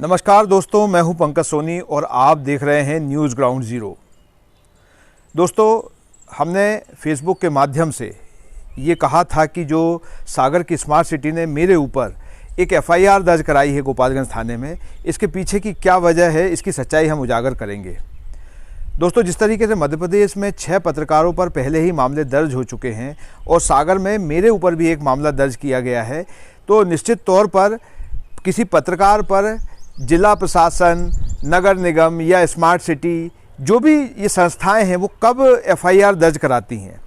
नमस्कार दोस्तों, मैं हूं पंकज सोनी और आप देख रहे हैं न्यूज़ ग्राउंड ज़ीरो। दोस्तों, हमने फेसबुक के माध्यम से ये कहा था कि जो सागर की स्मार्ट सिटी ने मेरे ऊपर एक एफआईआर दर्ज कराई है गोपालगंज थाने में, इसके पीछे की क्या वजह है, इसकी सच्चाई हम उजागर करेंगे। दोस्तों, जिस तरीके से मध्य प्रदेश में 6 पत्रकारों पर पहले ही मामले दर्ज हो चुके हैं और सागर में मेरे ऊपर भी एक मामला दर्ज किया गया है, तो निश्चित तौर पर किसी पत्रकार पर जिला प्रशासन, नगर निगम या स्मार्ट सिटी, जो भी ये संस्थाएं हैं, वो कब एफआईआर दर्ज कराती हैं।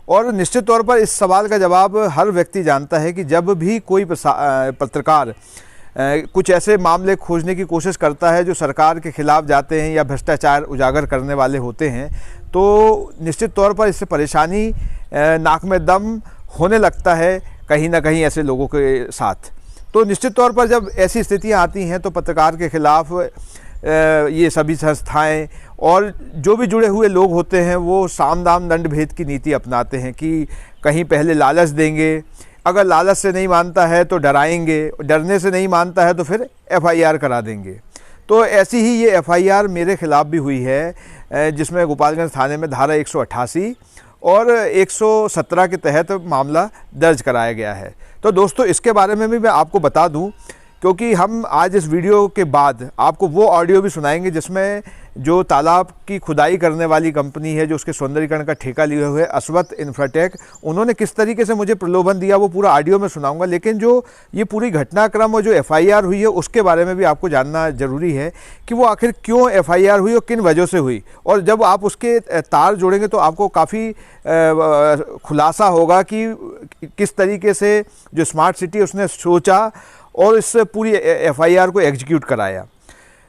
और निश्चित तौर पर इस सवाल का जवाब हर व्यक्ति जानता है कि जब भी कोई पत्रकार कुछ ऐसे मामले खोजने की कोशिश करता है जो सरकार के खिलाफ जाते हैं या भ्रष्टाचार उजागर करने वाले होते हैं, तो निश्चित तौर पर इससे परेशानी, नाक में दम होने लगता है कहीं ना कहीं ऐसे लोगों के साथ। तो निश्चित तौर पर जब ऐसी स्थितियां आती हैं तो पत्रकार के खिलाफ ये सभी संस्थाएं और जो भी जुड़े हुए लोग होते हैं वो साम दाम दंड भेद की नीति अपनाते हैं कि कहीं पहले लालच देंगे, अगर लालच से नहीं मानता है तो डराएंगे, डरने से नहीं मानता है तो फिर एफआईआर करा देंगे। तो ऐसी ही ये एफआईआर मेरे खिलाफ भी हुई है, जिसमें गोपालगंज थाने में धारा 188 और 117 के तहत मामला दर्ज कराया गया है। तो दोस्तों, इसके बारे में भी मैं आपको बता दूं, क्योंकि हम आज इस वीडियो के बाद आपको वो ऑडियो भी सुनाएंगे जिसमें जो तालाब की खुदाई करने वाली कंपनी है, जो उसके सौंदर्यीकरण का ठेका लिए हुए अस्वत इंफ्राटेक, उन्होंने किस तरीके से मुझे प्रलोभन दिया वो पूरा ऑडियो में सुनाऊंगा। लेकिन जो ये पूरी घटनाक्रम और जो एफआईआर हुई है उसके बारे में भी आपको जानना जरूरी है कि वो आखिर क्यों एफआईआर हुई और किन वजह से हुई। और जब आप उसके तार जोड़ेंगे तो आपको काफ़ी खुलासा होगा कि किस तरीके से जो स्मार्ट सिटी उसने सोचा और इस पूरी एफआईआर को एग्जीक्यूट कराया।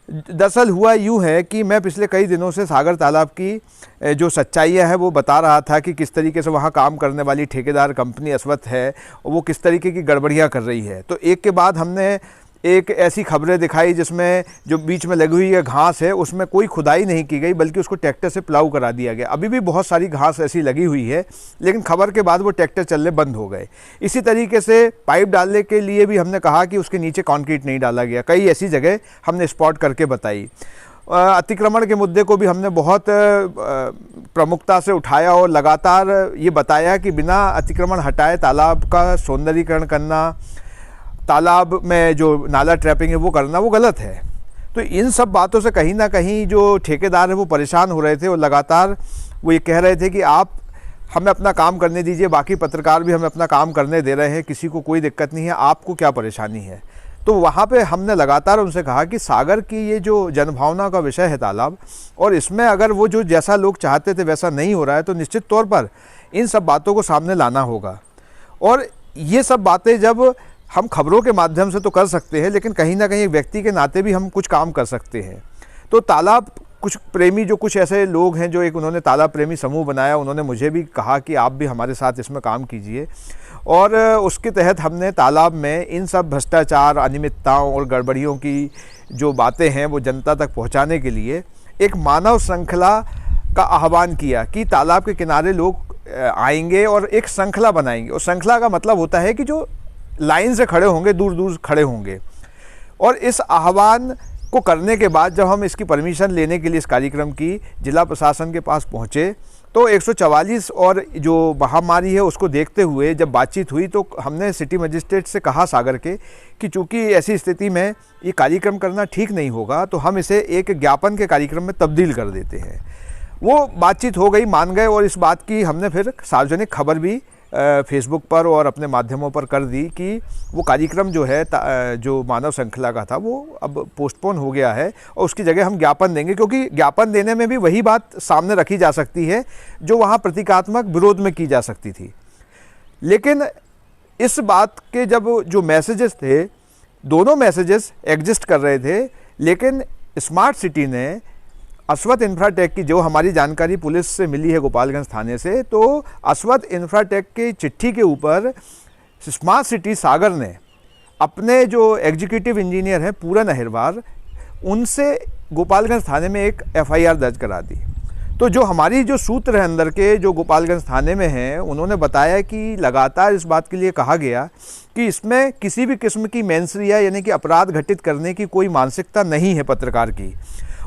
दरअसल हुआ यूँ है कि मैं पिछले कई दिनों से सागर तालाब की जो सच्चाइयाँ हैं वो बता रहा था कि किस तरीके से वहाँ काम करने वाली ठेकेदार कंपनी अस्वत है और वो किस तरीके की गड़बड़ियाँ कर रही है। तो एक के बाद हमने एक ऐसी खबरें दिखाई जिसमें जो बीच में लगी हुई है घास है उसमें कोई खुदाई नहीं की गई, बल्कि उसको ट्रैक्टर से प्लाऊ करा दिया गया। अभी भी बहुत सारी घास ऐसी लगी हुई है, लेकिन खबर के बाद वो ट्रैक्टर चलने बंद हो गए। इसी तरीके से पाइप डालने के लिए भी हमने कहा कि उसके नीचे कंक्रीट नहीं डाला गया। कई ऐसी जगह हमने स्पॉट करके बताई। अतिक्रमण के मुद्दे को भी हमने बहुत प्रमुखता से उठाया और लगातार ये बताया कि बिना अतिक्रमण हटाए तालाब का सौंदर्यीकरण करना, तालाब में जो नाला ट्रैपिंग है वो करना, वो गलत है। तो इन सब बातों से कहीं ना कहीं जो ठेकेदार है वो परेशान हो रहे थे और लगातार वो ये कह रहे थे कि आप हमें अपना काम करने दीजिए, बाकी पत्रकार भी हमें अपना काम करने दे रहे हैं, किसी को कोई दिक्कत नहीं है, आपको क्या परेशानी है। तो वहाँ पे हमने लगातार उनसे कहा कि सागर की ये जो जनभावना का विषय है तालाब, और इसमें अगर वो जो जैसा लोग चाहते थे वैसा नहीं हो रहा है तो निश्चित तौर पर इन सब बातों को सामने लाना होगा। और ये सब बातें जब हम खबरों के माध्यम से तो कर सकते हैं, लेकिन कहीं ना कहीं एक व्यक्ति के नाते भी हम कुछ काम कर सकते हैं। तो तालाब कुछ प्रेमी जो कुछ ऐसे लोग हैं जो एक उन्होंने तालाब प्रेमी समूह बनाया, उन्होंने मुझे भी कहा कि आप भी हमारे साथ इसमें काम कीजिए। और उसके तहत हमने तालाब में इन सब भ्रष्टाचार, अनियमितताओं और गड़बड़ियों की जो बातें हैं वो जनता तक पहुँचाने के लिए एक मानव श्रृंखला का आह्वान किया कि तालाब के किनारे लोग आएंगे और एक श्रृंखला बनाएंगे। और श्रृंखला का मतलब होता है कि जो लाइन से खड़े होंगे, दूर दूर खड़े होंगे। और इस आह्वान को करने के बाद जब हम इसकी परमिशन लेने के लिए इस कार्यक्रम की जिला प्रशासन के पास पहुंचे तो 144 और जो महामारी है उसको देखते हुए जब बातचीत हुई तो हमने सिटी मजिस्ट्रेट से कहा सागर के कि चूँकि ऐसी स्थिति में ये कार्यक्रम करना ठीक नहीं होगा तो हम इसे एक ज्ञापन के कार्यक्रम में तब्दील कर देते हैं। वो बातचीत हो गई, मान गए, और इस बात की हमने फिर सार्वजनिक खबर भी फेसबुक पर और अपने माध्यमों पर कर दी कि वो कार्यक्रम जो है जो मानव श्रृंखला का था वो अब पोस्टपोन हो गया है और उसकी जगह हम ज्ञापन देंगे, क्योंकि ज्ञापन देने में भी वही बात सामने रखी जा सकती है जो वहाँ प्रतीकात्मक विरोध में की जा सकती थी। लेकिन इस बात के जब जो मैसेजेस थे, दोनों मैसेजेस एग्जिस्ट कर रहे थे, लेकिन स्मार्ट सिटी ने अस्वत इंफ्राटेक की, जो हमारी जानकारी पुलिस से मिली है गोपालगंज थाने से, तो अस्वत इंफ्राटेक की चिट्ठी के ऊपर स्मार्ट सिटी सागर ने अपने जो एग्जीक्यूटिव इंजीनियर हैं पूरन अहिरवार, उनसे गोपालगंज थाने में एक एफआईआर दर्ज करा दी। तो जो हमारी जो सूत्र है अंदर के जो गोपालगंज थाने में हैं, उन्होंने बताया कि लगातार इस बात के लिए कहा गया कि इसमें किसी भी किस्म की मेंसरिया यानी कि अपराध घटित करने की कोई मानसिकता नहीं है पत्रकार की।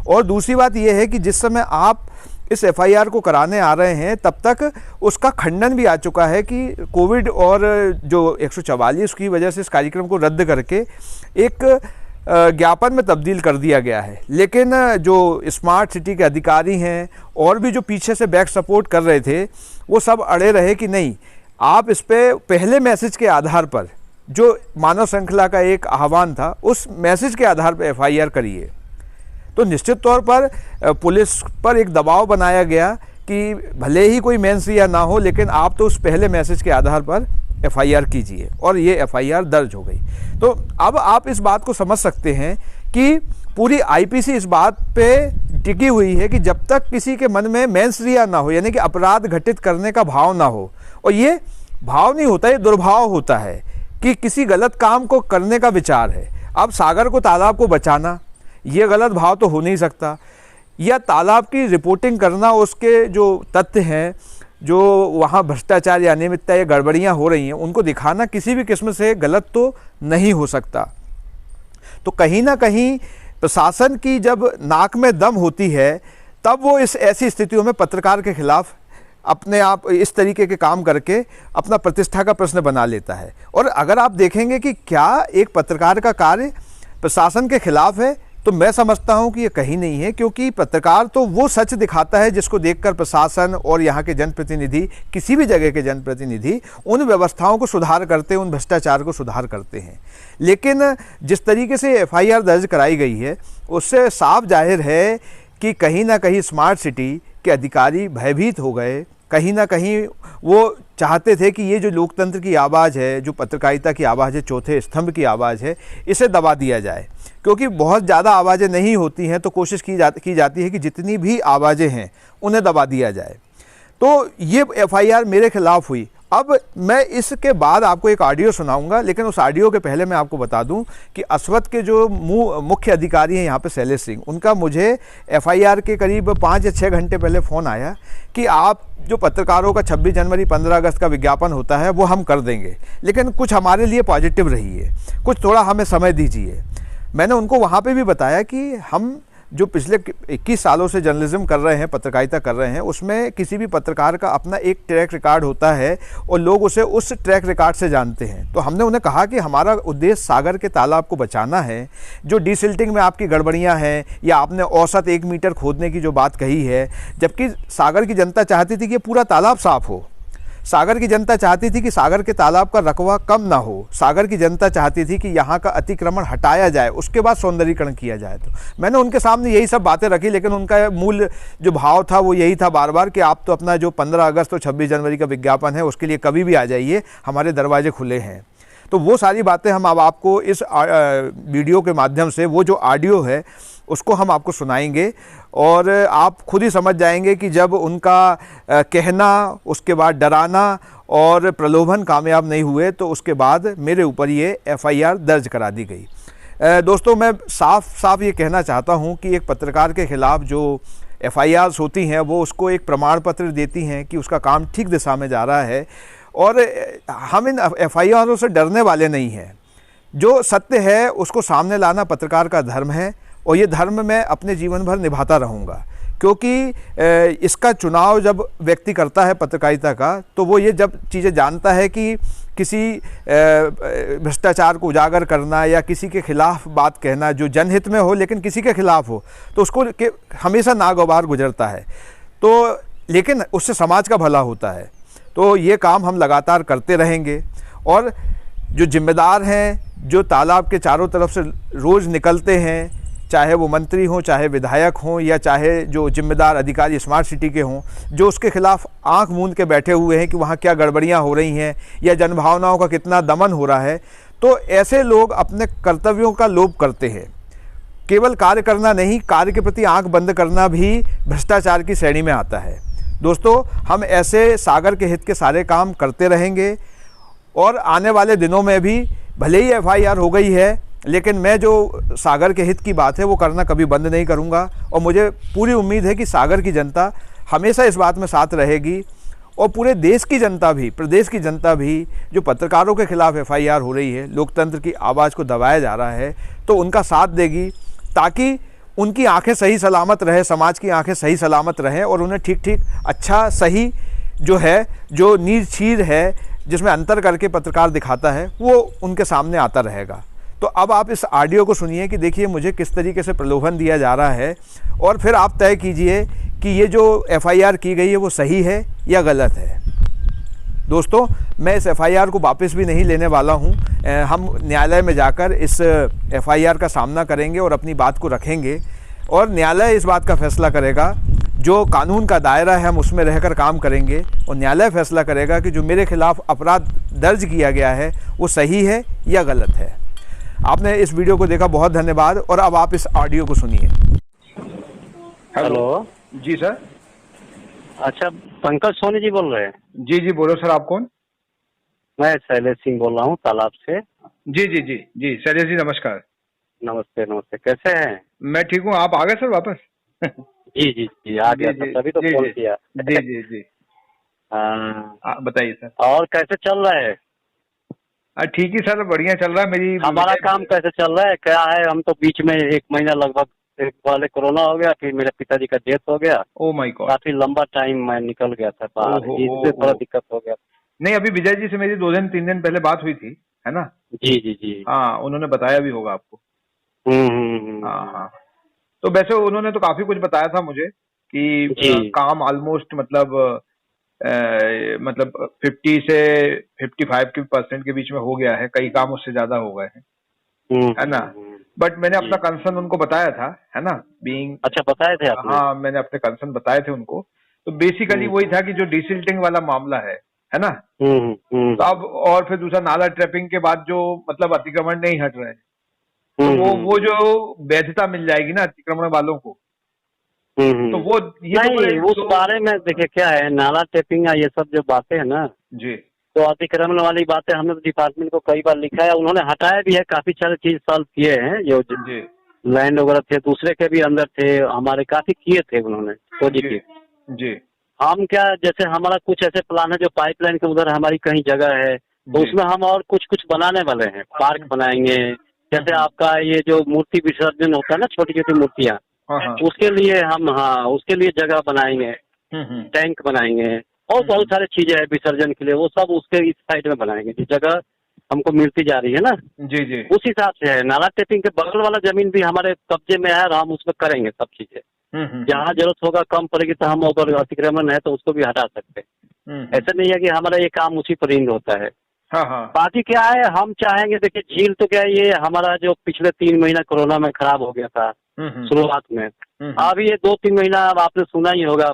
और दूसरी बात यह है कि जिस समय आप इस एफआईआर को कराने आ रहे हैं तब तक उसका खंडन भी आ चुका है कि कोविड और जो 144 की वजह से इस कार्यक्रम को रद्द करके एक ज्ञापन में तब्दील कर दिया गया है। लेकिन जो स्मार्ट सिटी के अधिकारी हैं और भी जो पीछे से बैक सपोर्ट कर रहे थे, वो सब अड़े रहे कि नहीं, आप इस पे पहले मैसेज के आधार पर जो मानव श्रृंखला का एक आह्वान था उस मैसेज के आधार पर एफआईआर करिए। तो निश्चित तौर पर पुलिस पर एक दबाव बनाया गया कि भले ही कोई मेंसरिया ना हो, लेकिन आप तो उस पहले मैसेज के आधार पर एफआईआर कीजिए, और ये एफआईआर दर्ज हो गई। तो अब आप इस बात को समझ सकते हैं कि पूरी आईपीसी इस बात पे टिकी हुई है कि जब तक किसी के मन में मेंसरिया ना हो यानी कि अपराध घटित करने का भाव ना हो, और ये भाव नहीं होता, ये दुर्भाव होता है कि किसी गलत काम को करने का विचार है। अब सागर को, तालाब को बचाना, ये गलत भाव तो हो नहीं सकता, या तालाब की रिपोर्टिंग करना, उसके जो तथ्य हैं, जो वहाँ भ्रष्टाचार या अनियमितता या गड़बड़ियाँ हो रही हैं, उनको दिखाना किसी भी किस्म से गलत तो नहीं हो सकता। तो कहीं ना कहीं प्रशासन की जब नाक में दम होती है तब वो इस ऐसी स्थितियों में पत्रकार के खिलाफ अपने आप इस तरीके के काम करके अपना प्रतिष्ठा का प्रश्न बना लेता है। और अगर आप देखेंगे कि क्या एक पत्रकार का कार्य प्रशासन के खिलाफ है, तो मैं समझता हूं कि ये कहीं नहीं है, क्योंकि पत्रकार तो वो सच दिखाता है जिसको देखकर प्रशासन और यहाँ के जनप्रतिनिधि, किसी भी जगह के जनप्रतिनिधि उन व्यवस्थाओं को सुधार करते हैं, उन भ्रष्टाचार को सुधार करते हैं। लेकिन जिस तरीके से एफआईआर दर्ज कराई गई है उससे साफ जाहिर है कि कहीं ना कहीं स्मार्ट सिटी के अधिकारी भयभीत हो गए। कहीं ना कहीं वो चाहते थे कि ये जो लोकतंत्र की आवाज़ है, जो पत्रकारिता की आवाज़ है, चौथे स्तंभ की आवाज़ है, इसे दबा दिया जाए। क्योंकि बहुत ज़्यादा आवाज़ें नहीं होती हैं तो कोशिश की जाती है कि जितनी भी आवाज़ें हैं उन्हें दबा दिया जाए। तो ये एफआईआर मेरे खिलाफ हुई। अब मैं इसके बाद आपको एक ऑडियो सुनाऊंगा, लेकिन उस ऑडियो के पहले मैं आपको बता दूं कि अस्वद के जो मुख्य अधिकारी हैं यहाँ पे शैलेश सिंह, उनका मुझे एफआईआर के करीब 5 या 6 घंटे पहले फ़ोन आया कि आप जो पत्रकारों का 26 जनवरी 15 अगस्त का विज्ञापन होता है वो हम कर देंगे, लेकिन कुछ हमारे लिए पॉजिटिव रहिए, कुछ थोड़ा हमें समय दीजिए। मैंने उनको वहाँ पे भी बताया कि हम जो पिछले 21 सालों से जर्नलिज्म कर रहे हैं, पत्रकारिता कर रहे हैं, उसमें किसी भी पत्रकार का अपना एक ट्रैक रिकॉर्ड होता है और लोग उसे उस ट्रैक रिकॉर्ड से जानते हैं। तो हमने उन्हें कहा कि हमारा उद्देश्य सागर के तालाब को बचाना है। जो डीसिल्टिंग में आपकी गड़बड़ियाँ हैं या आपने औसत 1 मीटर खोदने की जो बात कही है, जबकि सागर की जनता चाहती थी कि पूरा तालाब साफ हो। सागर की जनता चाहती थी कि सागर के तालाब का रकबा कम ना हो। सागर की जनता चाहती थी कि यहाँ का अतिक्रमण हटाया जाए, उसके बाद सौंदर्यीकरण किया जाए। तो मैंने उनके सामने यही सब बातें रखी, लेकिन उनका मूल जो भाव था वो यही था बार बार कि आप तो अपना जो 15 अगस्त और 26 जनवरी का विज्ञापन है उसके लिए कभी भी आ जाइए, हमारे दरवाजे खुले हैं। तो वो सारी बातें हम अब आपको इस वीडियो के माध्यम से, वो जो ऑडियो है उसको हम आपको सुनाएंगे और आप खुद ही समझ जाएंगे कि जब उनका कहना, उसके बाद डराना और प्रलोभन कामयाब नहीं हुए तो उसके बाद मेरे ऊपर ये एफआईआर दर्ज करा दी गई। दोस्तों, मैं साफ साफ ये कहना चाहता हूँ कि एक पत्रकार के ख़िलाफ़ जो एफआईआर्स होती हैं वो उसको एक प्रमाण पत्र देती हैं कि उसका काम ठीक दिशा में जा रहा है, और हम इन एफआईआरों से डरने वाले नहीं हैं। जो सत्य है उसको सामने लाना पत्रकार का धर्म है, और ये धर्म मैं अपने जीवन भर निभाता रहूँगा। क्योंकि इसका चुनाव जब व्यक्ति करता है पत्रकारिता का, तो वो ये जब चीज़ें जानता है कि किसी भ्रष्टाचार को उजागर करना या किसी के खिलाफ बात कहना जो जनहित में हो लेकिन किसी के खिलाफ हो, तो उसको हमेशा नागवार गुजरता है। तो लेकिन उससे समाज का भला होता है। तो ये काम हम लगातार करते रहेंगे, और जो जिम्मेदार हैं, जो तालाब के चारों तरफ से रोज़ निकलते हैं, चाहे वो मंत्री हों, चाहे विधायक हों, या चाहे जो जिम्मेदार अधिकारी स्मार्ट सिटी के हों, जो उसके खिलाफ आंख मूंद के बैठे हुए हैं कि वहाँ क्या गड़बड़ियाँ हो रही हैं या जनभावनाओं का कितना दमन हो रहा है, तो ऐसे लोग अपने कर्तव्यों का लोप करते हैं। केवल कार्य करना नहीं, कार्य के प्रति आंख बंद करना भी भ्रष्टाचार की श्रेणी में आता है। दोस्तों, हम ऐसे सागर के हित के सारे काम करते रहेंगे, और आने वाले दिनों में भी भले ही एफआईआर हो गई है, लेकिन मैं जो सागर के हित की बात है वो करना कभी बंद नहीं करूंगा। और मुझे पूरी उम्मीद है कि सागर की जनता हमेशा इस बात में साथ रहेगी और पूरे देश की जनता भी, प्रदेश की जनता भी, जो पत्रकारों के खिलाफ एफआईआर हो रही है, लोकतंत्र की आवाज़ को दबाया जा रहा है, तो उनका साथ देगी ताकि उनकी आंखें सही सलामत रहे, समाज की आंखें सही सलामत रहें और उन्हें ठीक ठीक अच्छा सही जो है, जो नीर चीर है जिसमें अंतर करके पत्रकार दिखाता है, वो उनके सामने आता रहेगा। तो अब आप इस ऑडियो को सुनिए कि देखिए मुझे किस तरीके से प्रलोभन दिया जा रहा है और फिर आप तय कीजिए कि ये जो एफआईआर की गई है वो सही है या गलत है। दोस्तों, मैं इस एफआईआर को वापस भी नहीं लेने वाला हूँ। हम न्यायालय में जाकर इस एफआईआर का सामना करेंगे और अपनी बात को रखेंगे और न्यायालय इस बात का फैसला करेगा। जो कानून का दायरा है हम उसमें रहकर काम करेंगे और न्यायालय फैसला करेगा कि जो मेरे खिलाफ अपराध दर्ज किया गया है वो सही है या गलत है। आपने इस वीडियो को देखा, बहुत धन्यवाद। और अब आप इस ऑडियो को सुनिए। हेलो जी सर। अच्छा, पंकज सोनी जी बोल रहे हैं? जी जी, बोलो सर, आप कौन? मैं शैलेश सिंह बोल रहा हूँ तालाब से। जी जी जी जी, शैलेश जी नमस्कार। नमस्ते नमस्ते, कैसे हैं? मैं ठीक हूँ। आप आ गए सर वापस? जी जी जी, आ गया था, तभी तो फोन किया। जी जी जी, हाँ, बताइए सर। और कैसे चल रहा है? ठीक ही सर, बढ़िया चल रहा है। मेरी हमारा काम कैसे चल रहा है? क्या है, हम तो बीच में 1 महीना लगभग पहले कोरोना हो गया, फिर मेरे पिताजी का डेथ हो गया। ओ माय गॉड, काफी लंबा टाइम मैं निकल गया था बाहर, इससे थोड़ा दिक्कत हो गया। नहीं, अभी विजय जी से मेरी 2 दिन 3 दिन पहले बात हुई थी, है ना? जी जी जी, हाँ, उन्होंने बताया भी होगा आपको। हाँ हाँ, तो वैसे उन्होंने तो काफी कुछ बताया था मुझे कि काम ऑलमोस्ट मतलब 50 से 55% के बीच में हो गया है। कई काम उससे ज्यादा हो गए हैं, है ना? बट मैंने अपना कंसर्न उनको बताया था, है ना? बीइंग, अच्छा बताए थे आपने? हाँ, मैंने अपने कंसर्न बताए थे उनको। तो बेसिकली वही था कि जो डिसिल्टिंग वाला मामला है ना? तो अब और फिर दूसरा नाला ट्रैपिंग के बाद जो मतलब अतिक्रमण नहीं हट रहे हैं, तो वो जो वैधता मिल जाएगी ना अतिक्रमण वालों को, तो वो ये नहीं, उस बारे में देखिए क्या है, नाला टेपिंग ये सब जो बातें है ना जी, तो अतिक्रमण वाली बातें हमने तो डिपार्टमेंट को कई बार लिखा है, उन्होंने हटाया भी है, काफी सारे चीज सॉल्व किए हैं। जो लैंड वगैरह थे, दूसरे के भी अंदर थे हमारे, काफी किए थे उन्होंने पॉजिटिव। जी, हम क्या, जैसे हमारा कुछ ऐसे प्लान है जो पाइपलाइन के उधर हमारी कहीं जगह है, तो उसमें हम और कुछ कुछ बनाने वाले हैं। पार्क बनाएंगे, जैसे आपका ये जो मूर्ति विसर्जन होता है ना, छोटी छोटी मूर्तियाँ, उसके लिए हम, हाँ, उसके लिए जगह बनाएंगे, टैंक बनाएंगे और बहुत सारी चीजें हैं विसर्जन के लिए, वो सब उसके इस साइड में बनाएंगे। जिस जगह हमको मिलती जा रही है ना, जी जी, उस हिसाब से है। नाला टेपिंग के बगल वाला जमीन भी हमारे कब्जे में है और हम उसमें करेंगे सब चीजें। जहाँ जरूरत होगा, कम पड़ेगी तो हम अगर अतिक्रमण है तो उसको भी हटा सकते हैं। ऐसा नहीं है कि हमारा ये काम उसी पर हिंद होता है। बाकी क्या है, हम चाहेंगे, देखिए झील तो क्या है, ये हमारा जो पिछले 3 महीना कोरोना में खराब हो गया था शुरुआत में, अब ये 2-3 महीना अब आपने सुना ही होगा,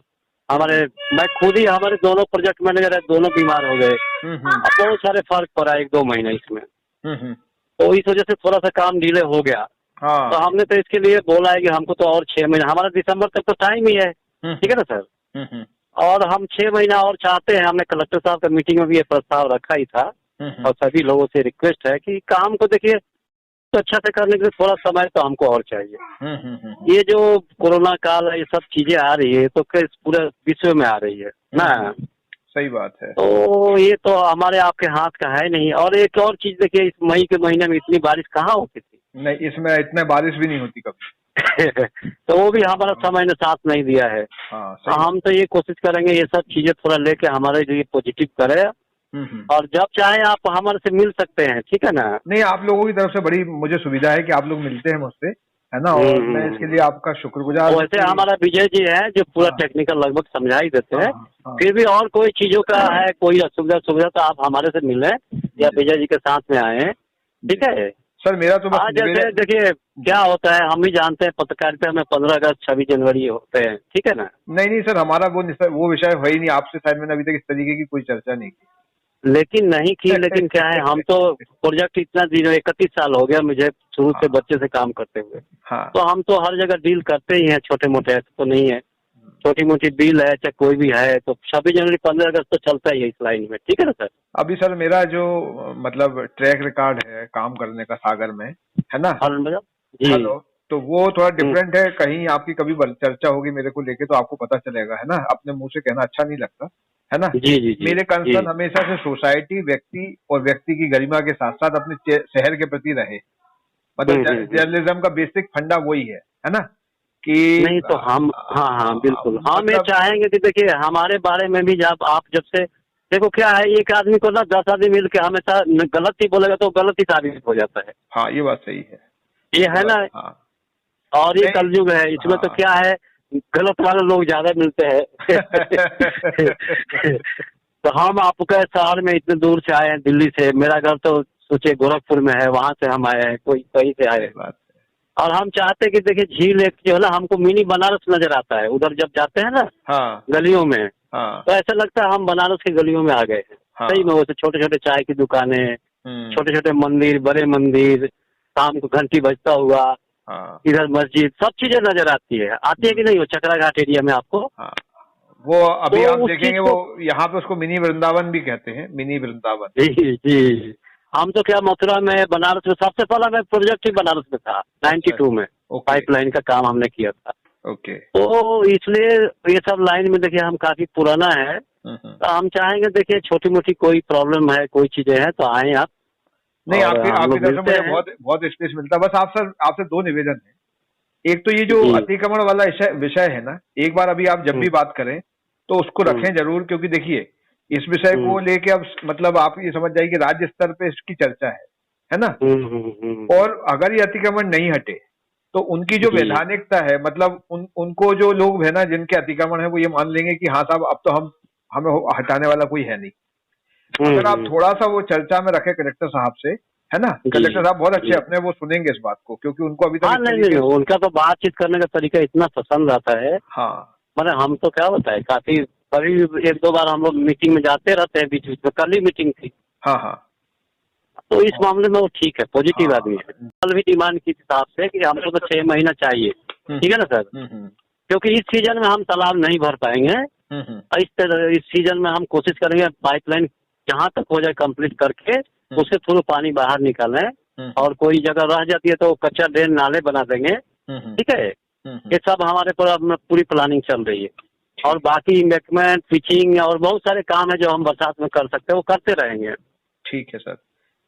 मैं खुद ही, हमारे दोनों प्रोजेक्ट मैनेजर है, दोनों बीमार हो गए। अब बहुत सारे फर्क पड़ा 1-2 महीना इसमें, तो इस वजह से थोड़ा सा काम डिले हो गया। तो हमने तो इसके लिए बोला है कि हमको तो और 6 महीना, हमारा दिसंबर तक तो टाइम ही है, ठीक है ना सर? और हम 6 महीना और चाहते हैं। हमने कलेक्टर साहब का मीटिंग में भी ये प्रस्ताव रखा ही था और सभी लोगों से रिक्वेस्ट है कि काम को देखिए तो अच्छा से करने के लिए थोड़ा समय तो हमको और चाहिए। ये जो कोरोना काल है, ये सब चीजें आ रही है तो पूरे विश्व में आ रही है ना, सही बात है। तो ये तो हमारे आपके हाथ का है नहीं। और एक और चीज देखिए, इस मई के महीने में इतनी बारिश कहाँ होती थी? नहीं, इसमें इतने बारिश भी नहीं होती कभी। तो वो भी हमारा समय ने साथ नहीं दिया है। हम तो ये कोशिश करेंगे ये सब चीजें थोड़ा लेके हमारे लिए पॉजिटिव करे, और जब चाहे आप हमारे से मिल सकते हैं, ठीक है ना? नहीं, आप लोगों की तरफ से बड़ी मुझे सुविधा है कि आप लोग मिलते हैं मुझसे, है ना? और मैं इसके लिए आपका शुक्रगुजार। वैसे हमारा विजय जी है जो पूरा टेक्निकल लगभग समझा ही देते हैं। फिर भी और कोई चीजों का है, कोई सुविधा तो आप हमारे से मिले या विजय जी के साथ में आए, ठीक है सर? मेरा तो आज जैसे देखिए क्या होता है, हम भी जानते हैं पत्रकारिता में 15 अगस्त 26 जनवरी होते हैं, ठीक है ना? नहीं सर, हमारा वो विषय है ही नहीं। आपसे शायद मैंने अभी तक इस तरीके की कोई चर्चा नहीं की। लेकिन क्या है, हम तो प्रोजेक्ट इतना 31 साल हो गया मुझे शुरू से बच्चे से काम करते हुए। तो हम तो हर जगह डील करते ही हैं, छोटे मोटे, ऐसे तो नहीं है। छोटी मोटी डील है चाहे कोई भी है, तो 26 जनवरी 15 अगस्त तो चलता ही है इस लाइन में, ठीक है ना सर? अभी सर मेरा जो मतलब ट्रैक रिकॉर्ड है काम करने का सागर में, है ना? जी, हेलो, तो वो थोड़ा डिफरेंट है। कहीं आपकी कभी चर्चा होगी मेरे को लेके तो आपको पता चलेगा, है ना। अपने मुंह से कहना अच्छा नहीं लगता, है ना। जी जी जी मेरे कंसर्न जी। हमेशा से सोसाइटी, व्यक्ति और व्यक्ति की गरिमा के साथ साथ अपने शहर के प्रति रहे। मतलब जर्नलिज्म का बेसिक फंडा वही है ना, कि नहीं तो हम, हाँ हाँ बिल्कुल, हम ये चाहेंगे कि देखिए हमारे बारे में भी जब से देखो क्या है, एक आदमी को ना 10 आदमी मिल के हमेशा गलत ही बोलेगा तो गलत ही साबित हो जाता है। हाँ ये बात सही है, ये है ना। हाँ। और ये कलयुग है, इसमें तो क्या है, गलत वाले लोग ज्यादा मिलते हैं। तो हम आपके शहर में इतने दूर से आए हैं, दिल्ली से, मेरा घर तो सोचिए गोरखपुर में है, वहां से हम आए हैं, कोई कहीं से आए हैं। और हम चाहते हैं कि देखिए झील एक जो है ना, हमको मिनी बनारस नजर आता है उधर जब जाते हैं ना, हाँ, गलियों में, हाँ, तो ऐसा लगता है हम बनारस की गलियों में आ गए हैं। हाँ, सही में, वो छोटे छोटे चाय की दुकानें, छोटे छोटे मंदिर, बड़े मंदिर, शाम को घंटी बजता हुआ, हाँ, इधर मस्जिद, सब चीजें नजर आती है कि नहीं वो चकरा घाट एरिया में आपको। हाँ, वो अभी तो आप देखेंगे वो यहाँ पे उसको मिनी वृंदावन भी कहते हैं, मिनी वृंदावन। जी जी। हम तो क्या मथुरा में, बनारस में, सबसे पहला मैं प्रोजेक्ट ही बनारस में था 92 में, पाइपलाइन का काम हमने किया था। ओके। तो इसलिए ये सब लाइन में देखिए हम काफी पुराना है, तो हम चाहेंगे देखिए छोटी मोटी कोई प्रॉब्लम है, कोई चीजें हैं तो आए आप। नहीं, आपकी तरफ से मुझे बहुत स्पेस मिलता है। बस आपसे 2 निवेदन है। एक तो ये जो अतिक्रमण वाला विषय है ना, एक बार अभी आप जब भी बात करें तो उसको रखें जरूर, क्योंकि देखिए इस विषय को लेके अब मतलब आप ये समझ जाइए कि राज्य स्तर पे इसकी चर्चा है ना। और अगर ये अतिक्रमण नहीं हटे तो उनकी जो वैधानिकता है, मतलब उनको जो लोग है ना जिनके अतिक्रमण है, वो ये मान लेंगे कि हाँ साहब अब तो हमें हटाने वाला कोई है नहीं। अगर आप थोड़ा सा वो चर्चा में रखे कलेक्टर साहब से, है ना, कलेक्टर साहब बहुत अच्छे अपने, वो सुनेंगे इस बात को, क्योंकि उनको अभी तक नहीं, उनका तो बातचीत करने का तरीका इतना पसंद आता है। हाँ, मतलब हम तो क्या बताए, काफी कभी 1-2 बार हम लोग मीटिंग में जाते रहते हैं, बीच बीच में, कल ही मीटिंग थी। हाँ हाँ। तो इस मामले में वो ठीक है, पॉजिटिव आदमी है। कल भी डिमांड की हिसाब से कि हमको तो 6 महीना चाहिए, ठीक है ना सर, क्योंकि इस सीजन में हम तालाब नहीं भर पाएंगे। इस सीजन में हम कोशिश करेंगे पाइपलाइन जहाँ तक हो जाए कंप्लीट करके उससे थोड़ा पानी बाहर निकालें, और कोई जगह रह जाती है तो कच्चा ड्रेन नाले बना देंगे, ठीक है। ये सब हमारे पर पूरी प्लानिंग चल रही है, और बाकी इन्वेस्टमेंट, पिचिंग और बहुत सारे काम है जो हम बरसात में कर सकते हैं, वो करते रहेंगे। ठीक है सर।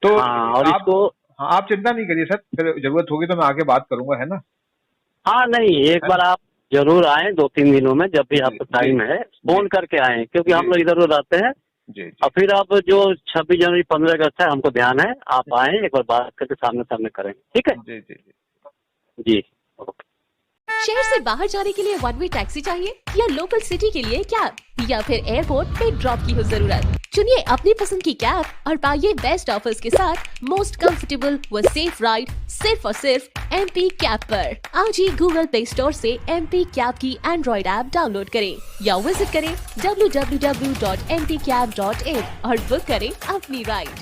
तो और इसको आप चिंता नहीं करिए सर, फिर जरूरत होगी तो मैं आके बात करूंगा, है ना। हाँ नहीं, एक बार आप जरूर आए 2-3 दिनों में, जब भी आपको टाइम है फोन करके आए, क्योंकि हम लोग इधर उधर रहते हैं। और फिर आप जो 26 जनवरी 15 अगस्त है, हमको ध्यान है, आप आए एक बार बात करके सामने सामने करेंगे, ठीक है। जी जी जी। शहर से बाहर जाने के लिए वन वे टैक्सी चाहिए, या लोकल सिटी के लिए कैब, या फिर एयरपोर्ट पे ड्रॉप की हो जरूरत? चुनिए अपनी पसंद की कैब और पाइए बेस्ट ऑफर्स के साथ मोस्ट कंफर्टेबल व सेफ राइड सिर्फ और सिर्फ MP कैब पर। आज ही गूगल प्ले स्टोर से MP कैब की एंड्रॉइड ऐप डाउनलोड करें या विजिट करें www.mpcab.in और बुक करें अपनी राइड।